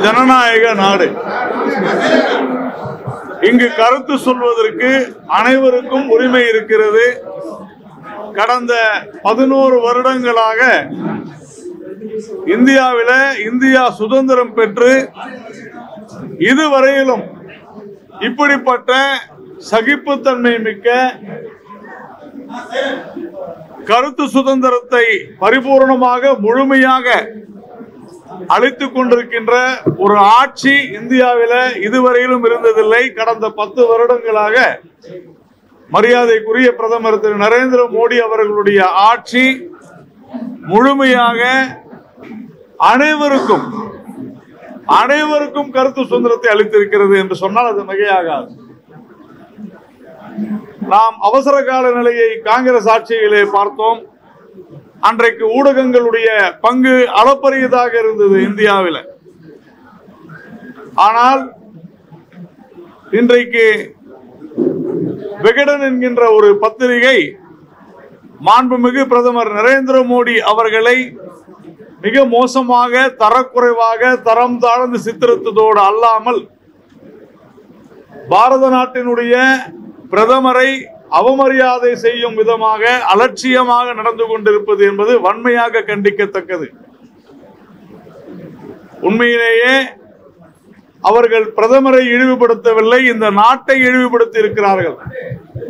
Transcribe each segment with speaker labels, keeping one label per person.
Speaker 1: ஜனநாயக நாடு. இங்கு கருத்து சொல்வதற்கு அனைவருக்கும் உரிமை இருக்கிறது. கடந்த 11 வருடங்களாக இந்தியா சுதந்திரம் பெற்று இதுவரையிலும் இப்படிப்பட்ட சகிப்புத்தன்மை மிக்க கருத்து சுதந்திரத்தை பரிபூர்ணமாக முழுமையாக அளித்துக் கொண்டிருக்கின்ற ஒரு ஆட்சி இந்தியாவில் இதுவரையிலும் இருந்ததில்லை. கடந்த 10 வருடங்களாக மரியாதைக்குரிய பிரதமர் திரு நரேந்திர மோடி அவர்களுடைய ஆட்சி முழுமையாக அனைவருக்கும் கருத்து சுதந்திரத்தை அளித்திருக்கிறது என்று சொன்னால் அது மிகையாகாது. நாம் அவசர கால நிலையை காங்கிரஸ் ஆட்சியிலே பார்த்தோம். அன்றைக்கு ஊடகங்களுடைய பங்கு அளப்பரியதாக இருந்தது இந்தியாவில். ஆனால் இன்றைக்கு விகடன் என்கின்ற ஒரு பத்திரிகை மாண்புமிகு பிரதமர் நரேந்திர மோடி அவர்களை மிக மோசமாக, தரக்குறைவாக, தரம் தாழ்ந்து சித்தரித்ததோடு அல்லாமல் பாரத நாட்டினுடைய பிரதமரை அவமரியாதை செய்யும் விதமாக அலட்சியமாக நடந்து கொண்டிருப்பது என்பது வன்மையாக கண்டிக்கத்தக்கது. உண்மையிலேயே அவர்கள் பிரதமரை இழிவுபடுத்தவில்லை, இந்த நாட்டை இழிவுபடுத்தி இருக்கிறார்கள்.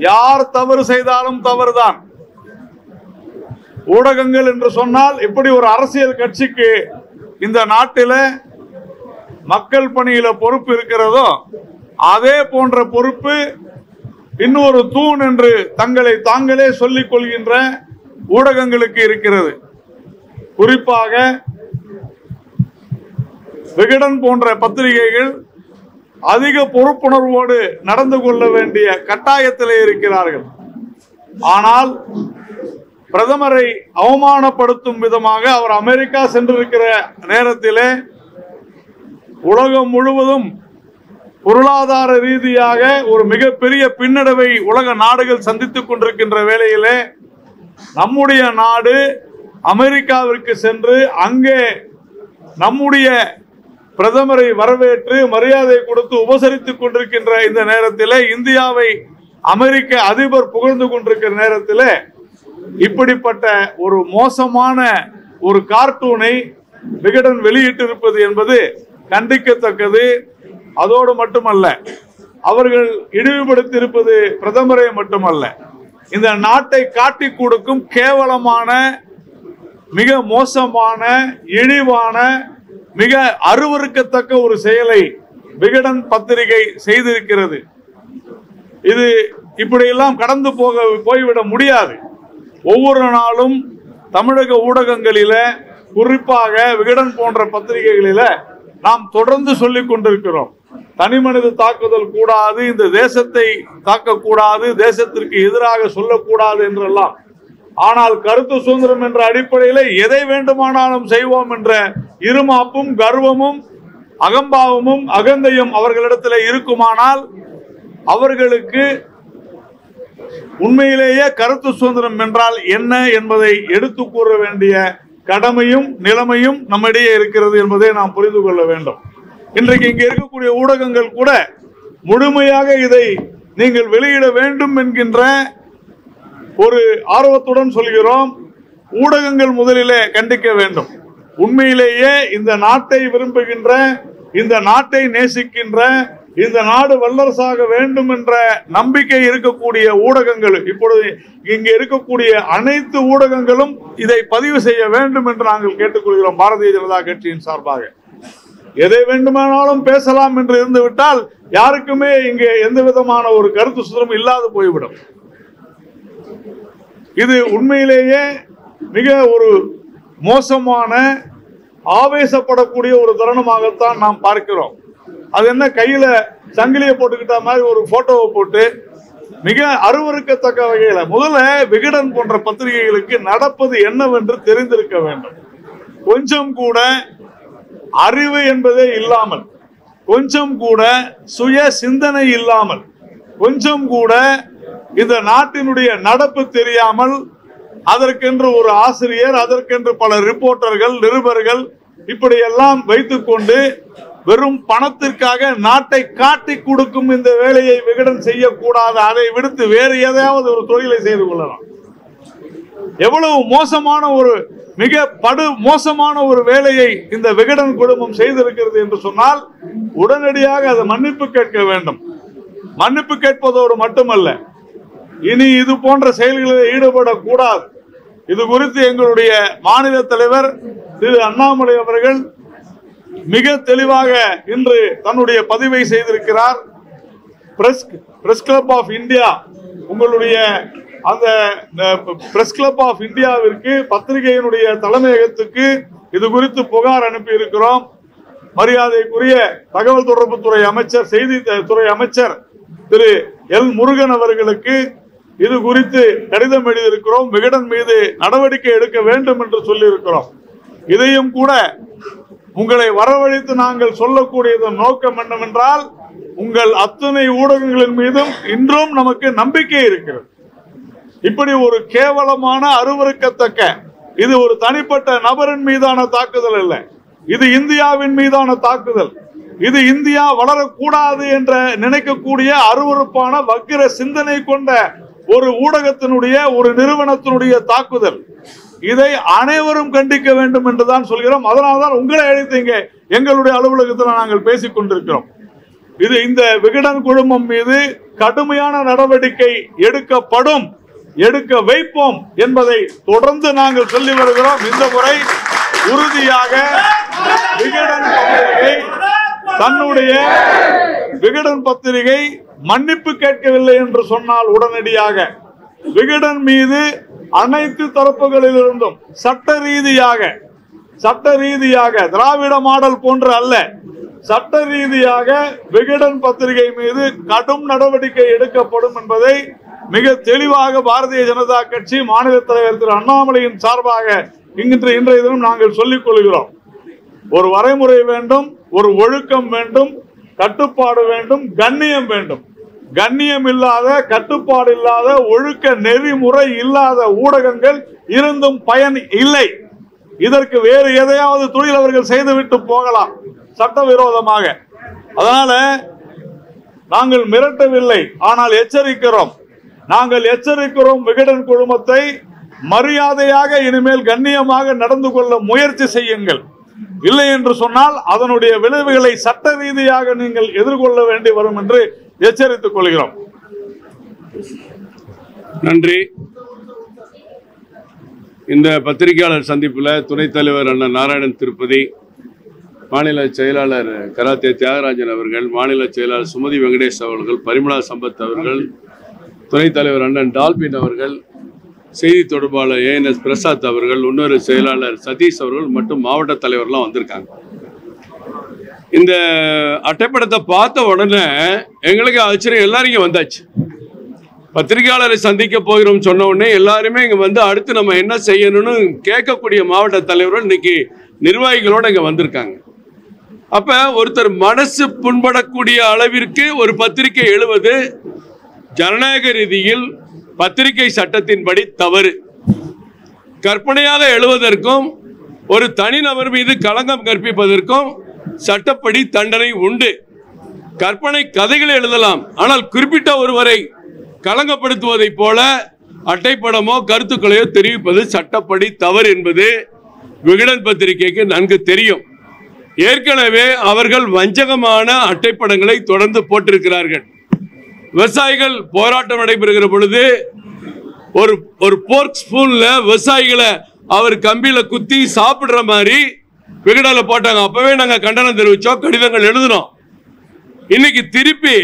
Speaker 1: யார் தவறு செய்தாலும் தவறுதான். ஊடகங்கள் என்று சொன்னால் எப்படி ஒரு அரசியல் கட்சிக்கு இந்த நாட்டில மக்கள் பணியில பொறுப்பு இருக்கிறதோ அதே போன்ற பொறுப்பு இன்னொரு தூண் என்று தங்களை தாங்களே சொல்லிக் கொள்கின்ற ஊடகங்களுக்கு இருக்கிறது. குறிப்பாக விகடன் போன்ற பத்திரிகைகள் அதிக பொறுப்புணர்வோடு நடந்து கொள்ள வேண்டிய கட்டாயத்திலே இருக்கிறார்கள். ஆனால் பிரதமரை அவமானப்படுத்தும் விதமாக அவர் அமெரிக்கா சென்றிருக்கிற நேரத்திலே உலகம் முழுவதும் பொருளாதார ரீதியாக ஒரு மிகப்பெரிய பின்னடைவை உலக நாடுகள் சந்தித்துக் கொண்டிருக்கின்ற வேளையிலே நம்முடைய நாடு அமெரிக்காவிற்கு சென்று அங்கே நம்முடைய பிரதமரை வரவேற்று மரியாதை கொடுத்து உபசரித்துக் கொண்டிருக்கின்ற இந்த நேரத்தில் இந்தியாவை அமெரிக்க அதிபர் புகழ்ந்து கொண்டிருக்கிற நேரத்தில் இப்படிப்பட்ட ஒரு மோசமான ஒரு கார்ட்டூனை விகடன் வெளியிட்டிருப்பது என்பது கண்டிக்கத்தக்கது. அதோடு மட்டுமல்ல, அவர்கள் இழிவுபடுத்தி இருப்பது பிரதமரை மட்டுமல்ல, இந்த நாட்டை காட்டி கொடுக்கும் கேவலமான, மிக மோசமான, இழிவான, மிக அருவருக்கத்தக்க ஒரு செயலை விகடன் பத்திரிகை செய்திருக்கிறது. இது இப்படியெல்லாம் கடந்து போய்விட முடியாது. ஒவ்வொரு நாளும் தமிழக ஊடகங்களில, குறிப்பாக விகடன் போன்ற பத்திரிகைகளில நாம் தொடர்ந்து சொல்லிக் கொண்டிருக்கிறோம். தனிமனித தாக்குதல் கூடாது, இந்த தேசத்தை தாக்கக்கூடாது, தேசத்திற்கு எதிராக சொல்லக்கூடாது என்றெல்லாம். ஆனால் கருத்து சுதந்திரம் என்ற அடிப்படையில் எதை வேண்டுமானாலும் செய்வோம் என்ற இருமாப்பும் கர்வமும் அகம்பாவமும் அகந்தையும் அவர்களிடத்தில் இருக்குமானால் அவர்களுக்கு உண்மையிலேயே கருத்து சுதந்திரம் என்றால் என்ன என்பதை எடுத்து கூற வேண்டிய கடமையும் நிலைமையும் நம்மிடையே இருக்கிறது என்பதை நாம் புரிந்து கொள்ள வேண்டும். இன்றைக்கு இங்கே இருக்கக்கூடிய ஊடகங்கள் கூட முழுமையாக இதை நீங்கள் வெளியிட வேண்டும் என்கின்ற ஒரு ஆர்வத்துடன் சொல்கிறோம். ஊடகங்கள் முதலிலே கண்டிக்க வேண்டும். உண்மையிலேயே இந்த நாட்டை விரும்புகின்ற, இந்த நாட்டை நேசிக்கின்ற, இந்த நாடு வல்லரசாக வேண்டும் என்ற நம்பிக்கை இருக்கக்கூடிய ஊடகங்கள், இப்பொழுது இங்கே இருக்கக்கூடிய அனைத்து ஊடகங்களும் இதை பதிவு செய்ய வேண்டும் என்று நாங்கள் கேட்டுக்கொள்கிறோம். பாரதிய ஜனதா கட்சியின் சார்பாக எதை வேண்டுமானாலும் பேசலாம் என்று இருந்துவிட்டால் யாருக்குமே இங்கே எந்த விதமான ஒரு கருத்து சுதந்திரம் இல்லாது போய்விடும். இது உண்மையிலேயே மிக ஒரு மோசமான, ஆவேசப்படக்கூடிய ஒரு தருணமாகத்தான் நாம் பார்க்கிறோம். அது என்ன, கையில சங்கிலியை போட்டுக்கிட்ட மாதிரி ஒரு போட்டோவை போட்டு மிக அருவருக்கத்தக்க வகையில முதல்ல விகடன் போன்ற பத்திரிகைகளுக்கு நடப்பது என்னவென்று தெரிந்திருக்க வேண்டும். கொஞ்சம் கூட அறிவு என்பதே இல்லாமல், கொஞ்சம் கூட சுய சிந்தனை இல்லாமல், கொஞ்சம் கூட இந்த நாட்டினுடைய நடப்பு தெரியாமல், அதற்கென்று ஒரு ஆசிரியர், அதற்கென்று பல ரிப்போர்ட்டர்கள், நிருபர்கள் இப்படியெல்லாம் வைத்துக்கொண்டு வெறும் பணத்திற்காக நாட்டை காட்டி கொடுக்கும் இந்த வேலையை விகடன் செய்யக்கூடாது. அதை விடுத்து வேறு ஏதாவது ஒரு தொழிலை செய்து கொள்ளலாம். எவ்வளவு மோசமான ஒரு மிக மோசமான ஒரு வேலையை இந்த விகடன் குழுமம் செய்திருக்கிறது என்று சொன்னால் உடனடியாக அதை மன்னிப்பு கேட்க வேண்டும். மன்னிப்பு கேட்பதோடு மட்டுமல்ல, இனி இது போன்ற செயல்களில் ஈடுபடக்கூடாது. இது குறித்து எங்களுடைய மாநில தலைவர் திரு அண்ணாமலை அவர்கள் மிக தெளிவாக இன்று தன்னுடைய பதிவை செய்திருக்கிறார். பிரஸ் கிளப் ஆஃப் இந்தியா, உங்களுடைய அந்த பிரஸ் கிளப் ஆஃப் இந்தியாவிற்கு பத்திரிகையினுடைய தலைமையகத்துக்கு இது குறித்து புகார் அனுப்பி இருக்கிறோம். மரியாதைக்குரிய தகவல் தொடர்புத்துறை அமைச்சர், செய்தித்துறை அமைச்சர் திரு எல் முருகன் அவர்களுக்கு இது குறித்து கடிதம் எழுதியிருக்கிறோம். விகடன் மீது நடவடிக்கை எடுக்க வேண்டும் என்று சொல்லி இருக்கிறோம். இதையும் கூட உங்களை வரவழைத்து நாங்கள் சொல்லக்கூடியதன் நோக்கம் என்னவென்றால், உங்கள் அத்தனை ஊடகங்களின் மீதும் இன்றும் நமக்கு நம்பிக்கை இருக்கிறது. இப்படி ஒரு கேவலமான, அருவருக்கத்தக்க, இது ஒரு தனிப்பட்ட நபரின் மீதான தாக்குதல் அல்ல, இது இந்தியாவின் மீதான தாக்குதல். இது இந்தியா வளரக்கூடாது என்ற நினைக்கக்கூடிய அருவருப்பான வக்கிர சிந்தனை கொண்ட ஒரு ஊடகத்தினுடைய, ஒரு நிறுவனத்தினுடைய தாக்குதல். இதை அனைவரும் கண்டிக்க வேண்டும் என்றுதான் சொல்கிறோம். அதனால்தான் உங்களை அழைத்தீங்க, எங்களுடைய அலுவலகத்தில் நாங்கள் பேசிக் கொண்டிருக்கிறோம். இது இந்த விகடன் குழுமம் மீது கடுமையான நடவடிக்கை எடுக்கப்படும், எடுக்க வைப்போம் என்பதை தொடர்ந்து நாங்கள் சொல்லி வருகிறோம். இந்த முறை உறுதியாக விகடன் பத்திரிகை, தன்னுடைய விகடன் பத்திரிகை மன்னிப்பு கேட்கவில்லை என்று சொன்னால் உடனடியாக விகடன் மீது அனைத்து தரப்புகளிலிருந்தும் சட்ட ரீதியாக திராவிட மாடல் போன்று அல்ல, சட்ட ரீதியாக விகடன் பத்திரிகை மீது கடும் நடவடிக்கை எடுக்கப்படும் என்பதை மிக தெளிவாக பாரதிய ஜனதா கட்சி மாநில தலைவர் திரு அண்ணாமலையின் சார்பாக இன்றைய தினம் நாங்கள் சொல்லிக் கொள்கிறோம். ஒரு வரைமுறை வேண்டும், ஒரு ஒழுக்கம் வேண்டும், கட்டுப்பாடு வேண்டும், கண்ணியம் வேண்டும். கண்ணியம் இல்லாத, கட்டுப்பாடு இல்லாத, ஒழுக்க நெறிமுறை இல்லாத ஊடகங்கள் இருந்தும் பயன் இல்லை. இதற்கு வேறு எதையாவது தொழில் அவர்கள் செய்துவிட்டு போகலாம் சட்டவிரோதமாக. அதனால நாங்கள் மிரட்டவில்லை, ஆனால் எச்சரிக்கிறோம். நாங்கள் எச்சரிக்கிறோம், விகடன் குழுமத்தை மரியாதையாக இனிமேல் கண்ணியமாக நடந்து கொள்ள முயற்சி செய்யுங்கள். இல்லை என்று சொன்னால் அதனுடைய விளைவுகளை சட்ட ரீதியாக நீங்கள் எதிர்கொள்ள வேண்டி வரும் என்று எச்சரித்துக் கொள்கிறோம்.
Speaker 2: நன்றி. இந்த பத்திரிகையாளர் சந்திப்பில் துணைத் தலைவர் அண்ணன் நாராயணன் திருப்பதி, மாநில செயலாளர் கராத்தே தியாகராஜன் அவர்கள், மாநில செயலாளர் சுமதி வெங்கடேஷ் அவர்கள், பரிமளா சம்பத் அவர்கள், துணைத் தலைவர் அண்ணன் டால்பின் அவர்கள், செய்தி தொடர்பாளர் ANS பிரசாத் அவர்கள், இன்னொரு செயலாளர் சதீஷ் அவர்கள் மற்றும் மாவட்ட தலைவர்லாம் வந்திருக்காங்க. இந்த அட்டைப்படத்தை பார்த்த உடனே எங்களுக்கு ஆச்சரியம், எல்லாரும் இங்கே வந்தாச்சு. பத்திரிகையாளரை சந்திக்க போகிறோம் சொன்ன உடனே எல்லாருமே இங்கே வந்து அடுத்து நம்ம என்ன செய்யணும்னு கேட்கக்கூடிய மாவட்ட தலைவர்கள் இன்னைக்கு நிர்வாகிகளோடு இங்கே வந்திருக்காங்க. அப்போ ஒருத்தர் மனசு புண்படக்கூடிய அளவிற்கு ஒரு பத்திரிகை எழுவது ஜனநாயக ரீதியில் பத்திரிகை சட்டத்தின்படி தவறு. கற்பனையாக எழுவதற்கும் ஒரு தனிநபர் மீது களங்கம் கற்பிப்பதற்கும் சட்டப்படி தண்டனை உண்டு. கற்பனை கதைகளை எழுதலாம், ஆனால் குறிப்பிட்ட ஒருவரை களங்கப்படுத்துவதை போல அட்டைப்படமோ கருத்துக்களையோ தெரிவிப்பது சட்டப்படி தவறு என்பது விகடன் பத்திரிகைக்கு நன்கு தெரியும். ஏற்கனவே அவர்கள் வஞ்சகமான அட்டைப்படங்களை தொடர்ந்து போட்டிருக்கிறார்கள். விவசாயிகள் போராட்டம் நடைபெறுகிற பொழுது ஒரு போர்க் ஸ்பூன்ல விவசாயிகளை அவர் கம்பியில குத்தி சாப்பிடுற மாதிரி விகடல போட்டாங்க. அப்பவே நாங்க கண்டனம் தெரிவிச்சோம், கடிதங்கள் எழுதினோம். இன்னைக்கு திருப்பி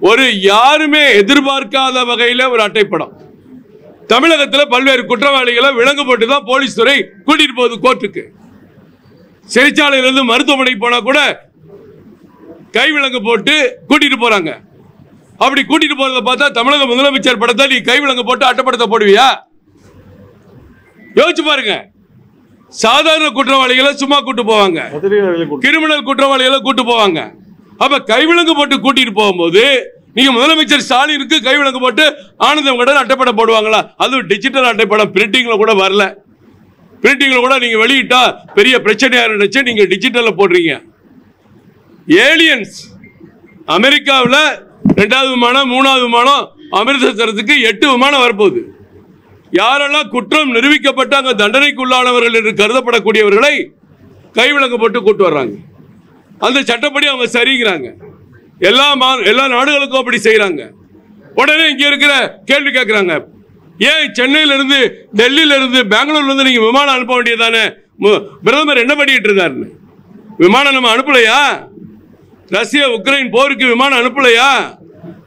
Speaker 2: ஒரு யாருமே எதிர்பார்க்காத வகையில ஒரு அட்டைப்படம். தமிழகத்தில் பல்வேறு குற்றவாளிகளை விலங்கு போட்டு தான் போலீஸ் துறை கூட்டிட்டு போகுது கோர்ட்டுக்கு. சிறைச்சாலையிலிருந்து மருத்துவமனைக்கு போனா கூட கை விலங்கு போட்டு கூட்டிட்டு போறாங்க. அப்படி கூட்டிட்டு போறத பார்த்தா தமிழக முதலமைச்சர் படத்தை நீ கை விலங்கு போட்டு அட்டைப்படத்தை போடுவியா? யோசிச்சு பாருங்க. சாதாரண குற்றவாளிகளை சும்மா கூட்டு போவாங்க, கிரிமினல் குற்றவாளிகளை கூட்டு போவாங்க. அப்ப கைவிலங்கு போட்டு கூட்டிட்டு போகும்போது நீங்க முதலமைச்சர் ஸ்டாலினுக்கு கைவிலங்கு போட்டு ஆனந்தம் கடன் அட்டைப்படம் போடுவாங்களா? அதுவும் டிஜிட்டல் அட்டைப்படம், பிரிண்டிங்ல கூட வரல. பிரிண்டிங்ல கூட நீங்க வெளியிட்டா பெரிய பிரச்சனையா இருந்துச்சு, நீங்க டிஜிட்டல்ல போடுறீங்க. ஏலியன்ஸ் அமெரிக்காவில் 2வது விமானம் 3வது விமானம் அமிர்தசரத்துக்கு 8 விமானம் வரப்போகுது. யாரெல்லாம் குற்றம் நிரூபிக்கப்பட்ட அங்க தண்டனைக்குள்ளானவர்கள் என்று கருதப்படக்கூடியவர்களை கைவிலங்கு போட்டு கூட்டு வர்றாங்க. அந்த சட்டப்படி அவங்க சரிங்கிறாங்க. எல்லா நாடுகளுக்கும் அப்படி செய்யறாங்க. உடனே இங்க இருக்கிற கேள்வி கேட்கிறாங்க, ஏன் சென்னையில இருந்து டெல்லியில இருந்து பெங்களூர்ல இருந்து நீங்க விமானம் அனுப்ப வேண்டியதானே? பிரதமர் என்ன பண்ணிட்டு இருந்தாரு? விமானம் நம்ம அனுப்பலையா? ரஷ்யா உக்ரைன் போருக்கு விமானம் அனுப்பலையா?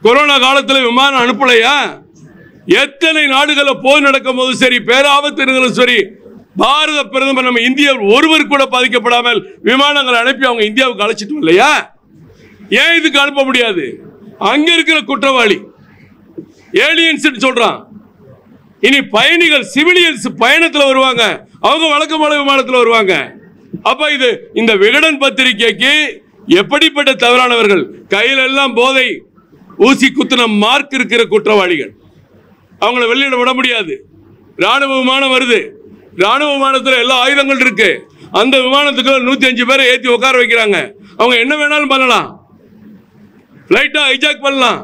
Speaker 2: கொரோனா காலத்தில் விமானம் அனுப்பலையா? எத்தனை நாடுகள போர் நடக்கும் போது சரி, பேராபத்து சரி, பாரத பிரதமர் நம்ம இந்தியாவில் ஒருவர் கூட பாதிக்கப்படாமல் விமானங்களை அனுப்பி அவங்க இந்தியாவுக்கு அழைச்சிட்டு இல்லையா? ஏன் இதுக்கு அனுப்ப முடியாது? அங்க இருக்கிற குற்றவாளி ஏலியன்ஸ் சொல்றான். இனி பயணிகள் சிவிலியன்ஸ் பயணத்தில் வருவாங்க, அவங்க வழக்கமான விமானத்தில் வருவாங்க. அப்ப இது இந்த விகடன் பத்திரிகைக்கு எப்படிப்பட்ட தவறானவர்கள், கையில் எல்லாம் போதை ஊசி குத்துன மார்க் இருக்கிற குற்றவாளிகள், அவங்கள வெளியிட விட முடியாது. ராணுவ விமானம் வருது, ராணுவ விமானத்தில் எல்லா ஆயுதங்கள் இருக்கு. அந்த விமானத்துக்கு 105 பேரை ஏற்றி உட்கார வைக்கிறாங்க. அவங்க என்ன வேணாலும் பண்ணலாம், லைட்டா ஹைஜாக் பண்ணலாம்.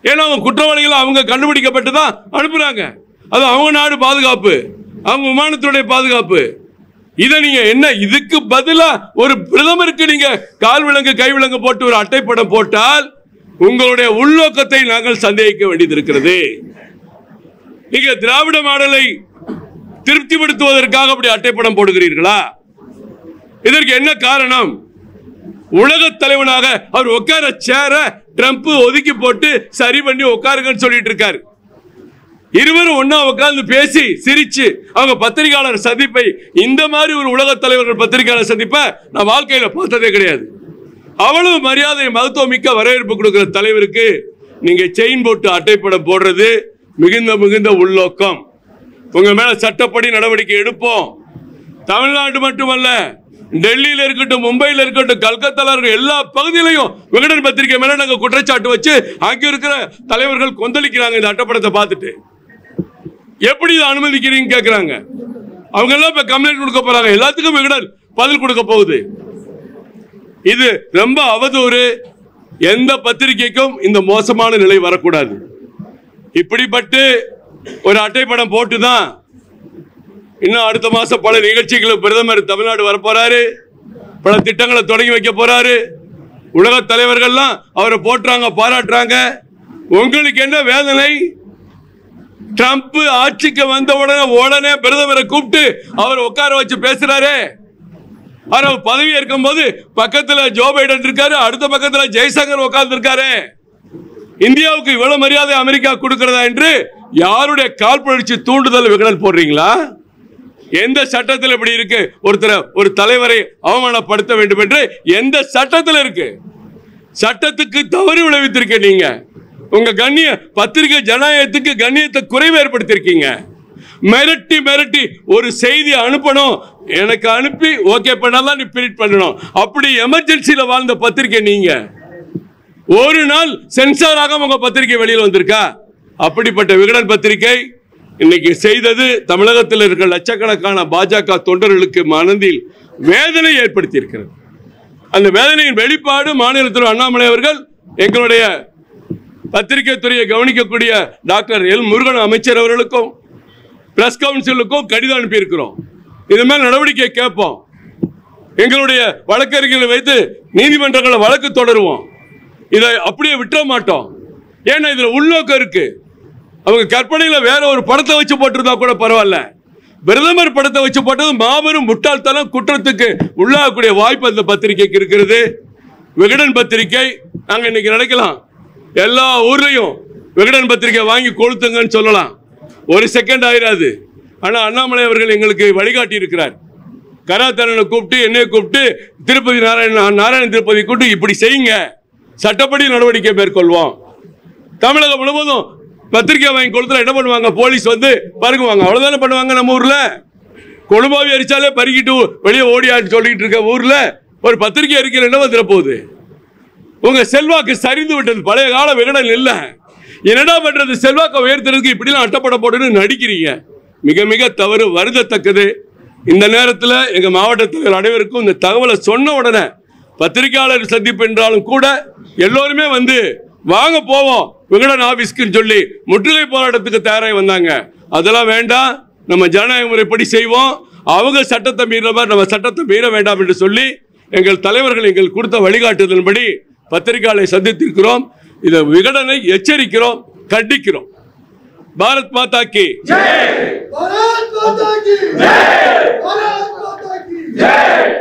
Speaker 2: ஏன்னா அவங்க குற்றவாளிகள் அவங்க கண்டுபிடிக்கப்பட்டு தான் அனுப்புறாங்க. அது அவங்க நாடு பாதுகாப்பு, அவங்க விமானத்துடைய பாதுகாப்பு. இதை நீங்க என்ன, இதுக்கு பதிலா ஒரு பிரதமருக்கு நீங்க கால் விலங்கு கை விலங்கு போட்டு ஒரு அட்டைப்படம் போட்டால் உங்களுடைய உள்நோக்கத்தை நாங்கள் சந்தேகிக்க வேண்டியது இருக்கிறது. நீங்க திராவிட மாடலை திருப்திப்படுத்துவதற்காக அப்படி அட்டைப்படம் போடுகிறீர்களா? இதற்கு என்ன காரணம்? உலக தலைவனாக அவர் உட்கார சேர ட்ரம்ப் ஒதுக்கி போட்டு சரி பண்ணி உட்காருங்கன்னு சொல்லிட்டு இருக்காரு. இருவரும் ஒன்னா உட்கார்ந்து பேசி சிரிச்சு அவங்க பத்திரிகையாளர் சந்திப்பை, இந்த மாதிரி ஒரு உலக தலைவர்கள் பத்திரிகையாளர் சந்திப்பை நான் வாழ்க்கையில பார்த்ததே கிடையாது. அவ்வளவு மரியாதை மகத்துவம் மிக்க வரவேற்பு கொடுக்கிற தலைவருக்கு நீங்க செயின் போட்டு அட்டைப்படம் போடுறது மிகுந்த உள்நோக்கம். உங்க மேல சட்டப்படி நடவடிக்கை எடுப்போம். தமிழ்நாடு மட்டுமல்ல, டெல்லியில இருக்கட்டும், மும்பையில இருக்கட்டும், கல்கத்தால இருக்க எல்லா பகுதியிலையும் விகடன் பத்திரிகை மேல நாங்க குற்றச்சாட்டு வச்சு அங்க இருக்கிற தலைவர்கள் கொந்தளிக்கிறாங்க. இந்த அட்டப்படத்தை பார்த்துட்டு எப்படி இதை அனுமதிக்கிறீங்க கேட்கிறாங்க. அவங்க எல்லாம் இப்ப கம்ப்ளைண்ட் கொடுக்க போறாங்க. எல்லாத்துக்கும் விகடன் பதில் கொடுக்க போகுது. இது ரொம்ப அவதூறு. எந்த பத்திரிகைக்கும் இந்த மோசமான நிலை வரக்கூடாது. இப்படிப்பட்டு ஒரு அட்டைப்படம் போட்டுதான் இன்னும் அடுத்த மாசம் பல நிகழ்ச்சிகளுக்கு பிரதமர் தமிழ்நாடு வரப்போறாரு, பல திட்டங்களை தொடங்கி வைக்க போறாரு. உலக தலைவர்கள்லாம் அவரை போட்டுறாங்க, பாராட்டுறாங்க. உங்களுக்கு என்ன வேதனை? ட்ரம்ப் ஆட்சிக்கு வந்த உடனே பிரதமரை கூப்பிட்டு அவர் உட்கார வச்சு பேசுறாரு. அவர் பதவி ஏற்கும் போது பக்கத்துல ஜோ பைடன் இருக்காரு, அடுத்த பக்கத்துல ஜெய்சங்கர் உட்கார்ந்து இருக்காரு. இந்தியாவுக்கு இவ்வளவு மரியாதை அமெரிக்கா கொடுக்கிறதா என்று யாருடைய காழ்ப்புணர்ச்சி தூண்டுதல் விகடன் போடுறீங்களா? எந்த சட்டத்தில் இப்படி இருக்கு? ஒரு தலைவரை அவமானப்படுத்த வேண்டும் என்று எந்த சட்டத்தில் இருக்கு? சட்டத்துக்கு தவறு விளைவித்திருக்க நீங்க. உங்க கண்ணிய பத்திரிகை ஜனநாயகத்துக்கு கண்ணியத்தை குறைவு ஏற்படுத்திருக்கீங்க. மிரட்டி ஒரு செய்தி அனுப்பணும், எனக்கு அனுப்பி ஓகே பண்ணாதான் நீ பிரிண்ட் பண்ணணும். அப்படி எமர்ஜென்சில வாழ்ந்த பத்திரிகை நீங்க. ஒரு நாள் சென்சார் ஆக உங்க பத்திரிகை வெளியில் வந்திருக்கா? அப்படிப்பட்ட விகடன் பத்திரிகை இன்னைக்கு செய்தது தமிழகத்தில் இருக்கிற லட்சக்கணக்கான பாஜக தொண்டர்களுக்கு மனதில் வேதனை ஏற்படுத்தி இருக்கிறது. அந்த வேதனையின் வெளிப்பாடு மாநிலத்தில் அண்ணாமலை அவர்கள் எங்களுடைய பத்திரிகை துறையை கவனிக்கக்கூடிய டாக்டர் எல் முருகன் அமைச்சர் அவர்களுக்கும் பிரஸ் கவுன்சிலுக்கும் கடிதம் அனுப்பி இருக்கிறோம். இது மேல் நடவடிக்கை கேட்போம். எங்களுடைய வழக்கறிஞர்களை வைத்து நீதிமன்றங்களை வழக்கு தொடருவோம். இதை அப்படியே விட்டுற மாட்டோம். ஏன்னா இதுல உள்நோக்கம் இருக்கு. அவங்க கற்பனையில வேற ஒரு படத்தை வச்சு போட்டிருந்தா கூட பரவாயில்ல. பிரதமர் படத்தை வச்சு போட்டது மாபெரும் முட்டாள்தனம், குற்றத்துக்கு உள்ளாகக்கூடிய வாய்ப்பு அந்த பத்திரிகைக்கு இருக்கிறது. விகடன் பத்திரிகை நாங்க இன்னைக்கு நினைக்கலாம் எல்லா ஊர்லயும் விகடன் பத்திரிகை வாங்கி கொளுத்துங்கன்னு சொல்லலாம், ஒரு செகண்ட் ஆயிராது. ஆனா அண்ணாமலை அவர்கள் எங்களுக்கு வழிகாட்டி இருக்கிறார். கராத்தரனை கூப்பிட்டு என்னை கூப்பிட்டு திருப்பதி நாராயண திருப்பதி கூப்பிட்டு இப்படி செய்யுங்க, சட்டப்படி நடவடிக்கை மேற்கொள்வோம். தமிழகம் முழுவதும் பத்திரிகை வாங்கி கொடுத்தா என்ன பண்ணுவாங்க? போலீஸ் வந்து பருகுவாங்க, அவ்வளவுதானே பண்ணுவாங்க. நம்ம ஊர்ல கொழும்பாவி அரிச்சாலே பருகிட்டு வெளியே ஓடியான்னு சொல்லிட்டு இருக்க ஊர்ல ஒரு பத்திரிகை அறிக்கையில் என்ன வந்துட போகுது? உங்க செல்வாக்கு சரிந்து விட்டது. பழைய கால விகடன் இல்ல. என்னடா பண்றது? செல்வாக்கை உயர்த்துறதுக்கு இப்படிலாம் அட்டப்பட போட்டு நடிக்கிறீங்க. மிக தவறு, வருந்தத்தக்கது. இந்த நேரத்தில் எங்க மாவட்ட தலைவர் அனைவருக்கும் இந்த தகவலை சொன்ன உடனே பத்திரிகையாளர் சந்திப்பு என்றாலும் கூட எல்லோருமே வந்து வாங்க போவோம் விகடன் ஆபீஸ்க்கு சொல்லி முற்றுகை போராட்டத்துக்கு தயாராகி வந்தாங்க. அதெல்லாம் வேண்டாம், நம்ம ஜனநாயக முறைப்படி செய்வோம், அவங்க சட்டத்தை மீற மாதிரி நம்ம சட்டத்தை மீற வேண்டாம் என்று சொல்லி எங்கள் தலைவர்கள் எங்கள் கொடுத்த வழிகாட்டுதலின்படி பத்திரிகையாளரை சந்தித்திருக்கிறோம். இதை விகடனை எச்சரிக்கிறோம், கண்டிக்கிறோம். பாரத் மாதா கி ஜெய், பாரத் மாதா கி ஜெய், பாரத் மாதா கி ஜெய்.